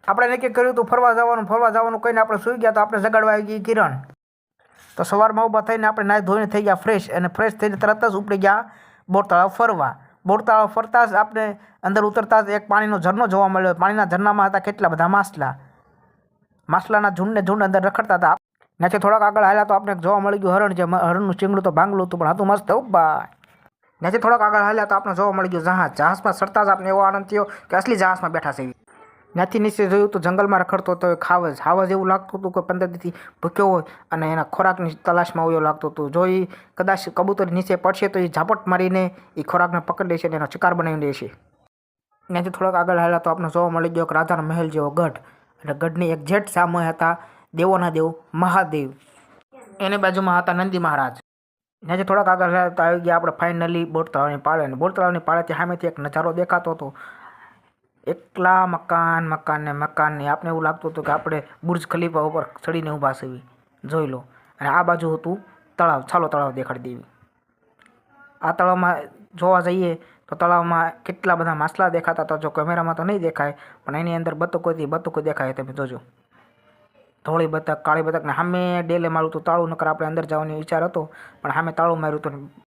આપણે નક્કી કર્યું હતું ફરવા જવાનું કહીને આપણે સૂઈ ગયા તો આપણે જગાડવા આવી ગઈ કિરણ. તો સવારમાં ઊભા થઈને આપણે નાહી ધોઈને થઈ ગયા ફ્રેશ, અને ફ્રેશ થઈને તરત જ ઉપડી ગયા બોર તળાવ ફરવા. બોર તળાવ ફરતા જ આપણે અંદર ઉતરતા જ એક પાણીનો ઝરણો જોવા મળ્યો. પાણીના ઝરણામાં હતા કેટલા બધા માછલા. માછલાના ઝુંડને ઝુંડ અંદર રખડતા હતા. ત્યાંથી થોડાક આગળ હાલ્યા તો આપણે જોવા મળી ગયું હરણ. જે હરણનું ચીંગડું તો ભાંગલું હતું પણ હતું મસ્ત ભાઈ. ત્યાંથી થોડાક આગળ હાલ્યા તો આપણે જોવા મળી ગયું જહાજ. જહાજમાં ચડતા જ આપણે એવો આનંદ થયો કે અસલી જહાજમાં બેઠા છે. ત્યાંથી નીચે જોયું તો જંગલમાં રખડતો હતો હાવજ એવું લાગતું હતું કે 15 દીથી ભૂખ્યો હોય અને એના ખોરાકની તલાશમાં એવું લાગતું હતું. જો એ કદાચ કબૂતર નીચે પડશે તો એ ઝાપટ મારીને એ ખોરાકને પકડી લેશે અને એનો શિકાર બનાવી દેશે. ત્યાંથી થોડાક આગળ હાલ્યા તો આપણે જોવા મળી ગયો એક રાજાનો મહેલ જેવો ગઢ. અને ગઢની એક્ઝેક્ટ સામે હતા દેવોના દેવ મહાદેવ. એની બાજુમાં હતા નંદી મહારાજ. ત્યાંથી થોડાક આગળ હાલ્યા તો આવી ગયા આપણે ફાઇનલી બોર તળાવની પાળે. બોર તળાવની પાળેથી સામેથી એક નજારો દેખાતો હતો. એકલા મકાન. આપણે એવું લાગતું હતું કે આપણે બુર્જ ખલીફા ઉપર ચડીને ઊભા છીએ. જોઈ લો. અને આ બાજુ હતું તળાવ. ચાલો તળાવ દેખાડી દેવી. આ તળાવમાં જોવા જઈએ તો તળાવમાં કેટલા બધા માછલા દેખાતા હતા. જો કેમેરામાં તો નહીં દેખાય પણ એની અંદર બતકો દેખાય. તમે જોજો, ધોળી બતક, કાળી બતક. ને સામે ડેલે મારું તો તાળું, નકર આપણે અંદર જવાનો વિચાર હતો પણ સામે તાળું માર્યું હતું.